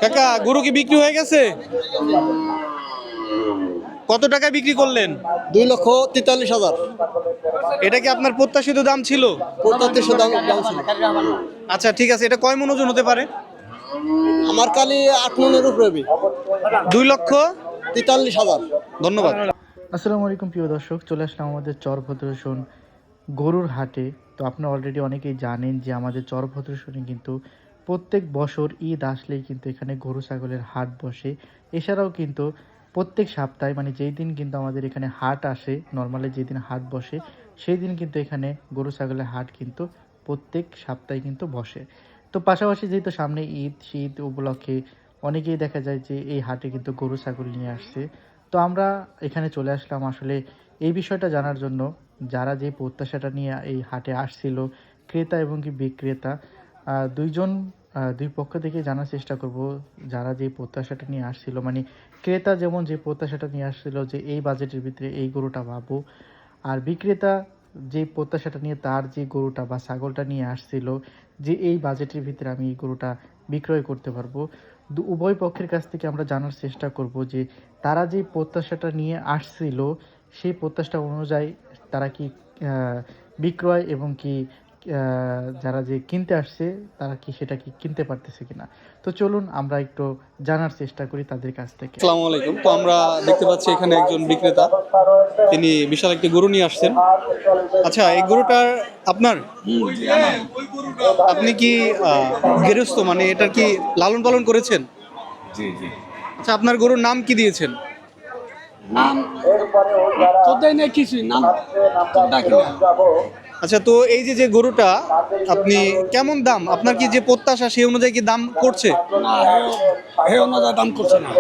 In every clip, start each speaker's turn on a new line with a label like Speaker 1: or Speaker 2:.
Speaker 1: কাকা গরু কি বিক্রি হয়ে গেছে? কত টাকায় বিক্রি করলেন?
Speaker 2: 2,43,000
Speaker 1: এটা কি আপনার প্রত্যাশিত দাম ছিল?
Speaker 2: প্রত্যাশিত দাম ছিল।
Speaker 1: আচ্ছা ঠিক আছে, এটা কয় মণ ওজন হতে পারে?
Speaker 2: আমার কালি 8 মনের উপরে হবে।
Speaker 1: 2,43,000। ধন্যবাদ।
Speaker 3: আসসালামু আলাইকুম প্রিয় দর্শক, চলে আসলাম আমাদের চরভদ্রসন গরুর হাটে। তো আপনারা অলরেডি অনেকেই জানেন যে আমাদের চরভদ্রসনে কিন্তু প্রত্যেক বছর ঈদ আসলেই কিন্তু এখানে গরু ছাগলের হাট বসে। এছাড়াও কিন্তু প্রত্যেক সপ্তাহে মানে যেই দিন কিন্তু আমাদের এখানে হাট আসে, নর্মালি যেদিন হাট বসে সেই দিন কিন্তু এখানে গরু ছাগলের হাট কিন্তু প্রত্যেক সপ্তাহে কিন্তু বসে। তো পাশাপাশি যেহেতু সামনে ঈদ, শীত উপলক্ষে অনেকেই দেখা যায় যে এই হাটে কিন্তু গরু ছাগল নিয়ে আসছে। তো আমরা এখানে চলে আসলাম আসলে এই বিষয়টা জানার জন্য, যারা যে প্রত্যাশাটা নিয়ে এই হাটে আসছিল, ক্রেতা এবং কি বিক্রেতা দুই পক্ষ থেকে জানার চেষ্টা করব। যারা যে প্রত্যাশাটা নিয়ে আসছিল, মানে ক্রেতা যেমন যে প্রত্যাশাটা নিয়ে আসছিল যে এই বাজেটের ভিতরে এই গরুটা পাবো, আর বিক্রেতা যে প্রত্যাশাটা নিয়ে তার যে গরুটা বা ছাগলটা নিয়ে আসছিল যে এই বাজেটের ভিতরে আমি এই গরুটা বিক্রয় করতে পারবো, উভয় পক্ষের কাছ থেকে আমরা জানার চেষ্টা করব যে তারা যে প্রত্যাশাটা নিয়ে আসছিল সেই প্রত্যাশা অনুযায়ী তারা কি বিক্রয় এবং কি যারা যে কিনতে আসছে তারা কি সেটা কি কিনতে পারতেছে কিনা। তো চলুন আমরা একটু জানার চেষ্টা করি তাদের কাছ থেকে।
Speaker 1: আসসালামু আলাইকুম। তো আমরা দেখতে পাচ্ছি এখানে একজন বিক্রেতা, তিনি বিশাল একটি গরু নিয়ে আসছেন। আচ্ছা, এই গরুটার আপনার? আপনি কি গৃহস্থ, মানে এটা কি লালন পালন করেছেন?
Speaker 4: জি জি।
Speaker 1: আচ্ছা, আপনার গরুর নাম কি দিয়েছেন?
Speaker 4: নাম তো দেয় না কিছুই, নাম তো ডাকি না।
Speaker 1: আচ্ছা, তো এই যে যে গরুটা আপনি কেমন দাম, আপনার কি যে প্রত্যাশা সেই অনুযায়ী কি দাম করছে?
Speaker 4: না, হে অনুযায়ী দাম করছে না,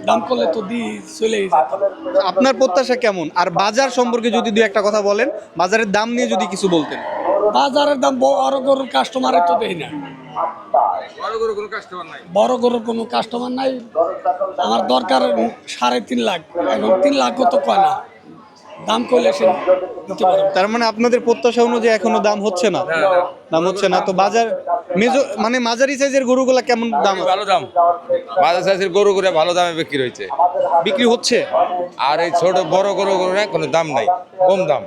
Speaker 4: দাম করলে তো দি চলেই যেত।
Speaker 1: আপনার প্রত্যাশা কেমন? আর বাজার সম্পর্কে যদি দুই একটা কথা বলেন, বাজারের দাম নিয়ে যদি কিছু বলতেন।
Speaker 4: বাজারের দাম বড় গরুর কাস্টমারের তো দেয় না, বড় গরুর কোনো কাস্টমার নাই। আমার দরকার 3.5 লাখ, এখন 3 লাখও তো কয় না, দাম করলে সে দিতে পারে।
Speaker 1: তার মানে আপনাদের প্রত্যাশা অনুযায়ী এখনো দাম হচ্ছে না? দাম হচ্ছে না। তো বাজার মানে মাঝারি সাইজের গরুগুলা কেমন দাম আছে?
Speaker 5: ভালো দাম, বাজার সাইজের গরু করে ভালো দামে বিক্রি হয়েছে,
Speaker 1: বিক্রি হচ্ছে?
Speaker 5: আর এই ছোট বড় গরু করে কোনো দাম নাই, কম দাম।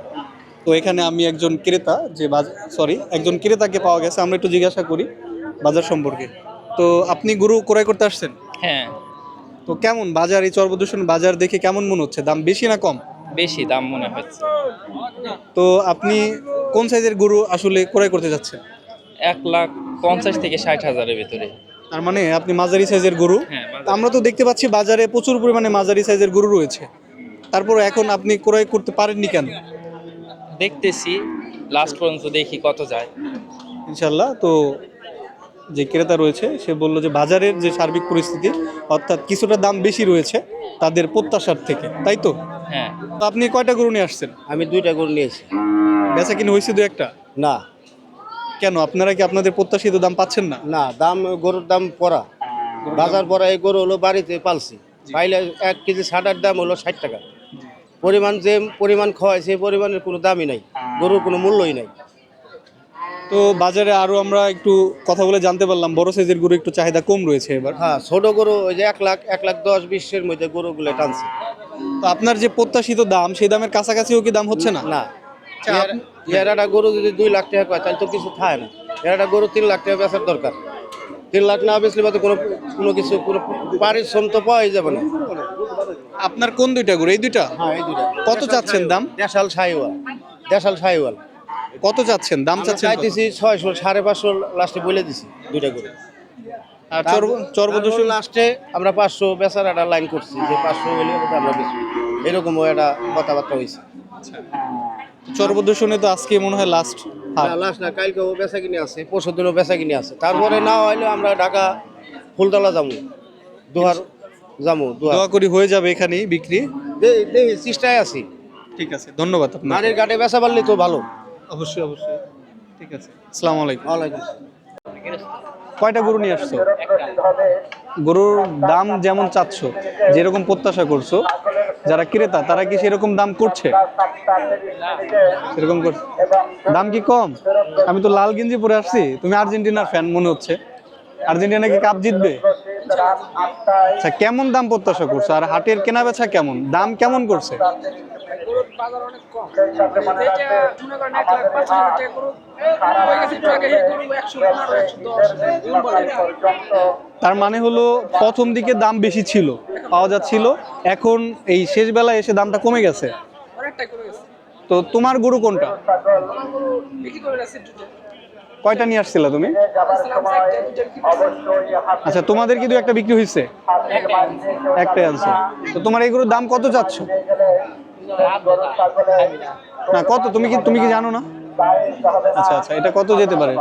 Speaker 1: তো এখানে আমি একজন ক্রেতা একজন ক্রেতাকে পাওয়া গেছে, আমরা একটু জিজ্ঞাসা করি বাজার সম্পর্কে। তো আপনি গরু ক্রয় করতে আসছেন?
Speaker 6: হ্যাঁ,
Speaker 1: তো কেমন বাজার, এই চরবদূষণ বাজার দেখে কেমন মনে হচ্ছে? দাম বেশি না কম?
Speaker 6: বেশি দাম মনে হচ্ছে।
Speaker 1: তো আপনি কোন সাইজের গরু আসলে ক্রয় করতে যাচ্ছেন?
Speaker 6: 1,50,000 থেকে 60,000-এর ভিতরে।
Speaker 1: তার মানে আপনি মাঝারি সাইজের গরু।
Speaker 6: হ্যাঁ,
Speaker 1: তা আমরা তো দেখতে পাচ্ছি বাজারে প্রচুর পরিমাণে মাঝারি সাইজের গরু রয়েছে, তারপর এখন আপনি ক্রয় করতে পারেননি কেন?
Speaker 6: দেখতেছি, লাস্ট পর্যন্ত দেখি কত যায়।
Speaker 1: ইনশাল্লাহ। তো যে ক্রেতা রয়েছে সে বললো যে বাজারের যে সার্বিক পরিস্থিতি, অর্থাৎ কিছুটা দাম বেশি রয়েছে তাদের প্রত্যাশার থেকে, তাই তো?
Speaker 6: হ্যাঁ,
Speaker 1: তো আপনি কয়টা গরু নিয়ে আসছেন?
Speaker 2: আমি 2টা গরু নিয়েছি।
Speaker 1: বেচা কিনে হয়েছে দু একটা?
Speaker 2: না
Speaker 1: কেন, আপনারা কি আপনাদের প্রত্যাশিত দাম পাচ্ছেন না?
Speaker 2: না, দাম গরুর দাম পড়া, বাজার পড়া। এই গরু হলো বাড়িতে পালছি, পাইলে 1 কেজি ছাটার দাম হলো 60 টাকা। যে পরিমাণ খাওয়ায় সেই পরিমাণের কোনো দামই নাই, গরুর কোনো মূল্যই নাই।
Speaker 1: তো বাজারে আরো আমরা একটু কথা বলে জানতে পারলাম বড় সাইজের গরু একটু চাহিদা কম রয়েছে এবার।
Speaker 2: হ্যাঁ, ছোট গরু ওই যে 1 লাখ, 1,10,20-এর মধ্যে গরুগুলো টানছে।
Speaker 1: তো আপনার যে প্রত্যাশিত দাম সেই দামের কাছাকাছিও কি দাম হচ্ছে না?
Speaker 2: না, এরাটা গরু যদি 2 লাখ টাকা কয় তাহলে তো কিছু খায় না। এরাটা গরু 3 লাখ টাকা বেচার দরকার। 3 লাখ না বেচলে বা তো কোনো কিছু কোনো পারিশ্রম তো পাওয়াই যাবে না।
Speaker 1: আপনার কোন দুইটা গরু? এই দুইটা?
Speaker 2: হ্যাঁ, এই দুইটা।
Speaker 1: কত চাচ্ছেন দাম?
Speaker 2: দেশাল সাইওয়াল
Speaker 1: কত চাচ্ছেন দাম? চাচ্ছেন কত?
Speaker 2: চাইতেছি 600, 550 লাস্টে বলে দিছি দুইটা করে।
Speaker 1: আর চরবদূষণ
Speaker 2: লাস্টে আমরা 500 বেচার একটা লাইন করছি যে 500 হলে আমরা বেশি, এরকমও একটা কথাবার্তা হয়েছে।
Speaker 1: চরবদূষণে তো আজকে মনে হয় লাস্ট।
Speaker 2: লাস্ট না, কালকেও বেচা কিনে আছে, পরশু দিনও বেচা কিনে আছে। তারপরে না হইলে আমরা ঢাকা ফুলতলা যাবো, দোহার যাবো।
Speaker 1: দোয়া করি হয়ে যাবে এখানেই বিক্রি।
Speaker 2: দেখি চেষ্টায় আছি।
Speaker 1: ঠিক আছে, ধন্যবাদ আপনার।
Speaker 2: নারীর ঘাটে বেচা পারলে তো ভালো।
Speaker 1: অবশ্যই অবশ্যই। ঠিক আছে, আসসালামু আলাইকুম।
Speaker 2: ওয়ালাইকুম।
Speaker 1: কয়টা গরু নিয়ে আসছো? গরুর দাম যেমন চাচ্ছ, যেরকম প্রত্যাশা করছো, যারা ক্রেতা তারা কি সেরকম দাম করছে? সেরকম করছে? দাম কি কম? আমি তো লাল গেঞ্জি পরে আসছি, তুমি আর্জেন্টিনার ফ্যান মনে হচ্ছে। আর্জেন্টিনা কি কাপ জিতবে? আচ্ছা, কেমন দাম প্রত্যাশা করছো? আর হাটের কেনা বেচা কেমন, দাম কেমন করছে?
Speaker 7: গরুর বাজার অনেক কম, মানে যেটা মনে করেন 1,50,000 টাকা গরু হয়ে গেছে একটু আগে, এই গরু 115, 110 এরকম বলে।
Speaker 1: তার মানে হলো প্রথম দিকে দাম বেশি ছিল, পাওয়া যাচ্ছিল, এখন এই শেষ বেলায় এসে দামটা কমে গেছে।
Speaker 7: অনেকটাই কমে গেছে।
Speaker 1: তো তোমার গরু কোনটা?
Speaker 7: আমার গরু বিক্রি করে রাখছি দুটো,
Speaker 1: কয়টা নিয়ে আসছিলা তুমি?
Speaker 7: আসলাম 4টা, 2টা বিক্রি করছি।
Speaker 1: আচ্ছা, তোমাদের কি দু একটা বিক্রি হয়েছে? একটাই আনছো। তো তোমার এই গরুর দাম কত চাচ্ছ? না, কত তুমি কি জানো না? আচ্ছা আচ্ছা, এটা কত যেতে পারে?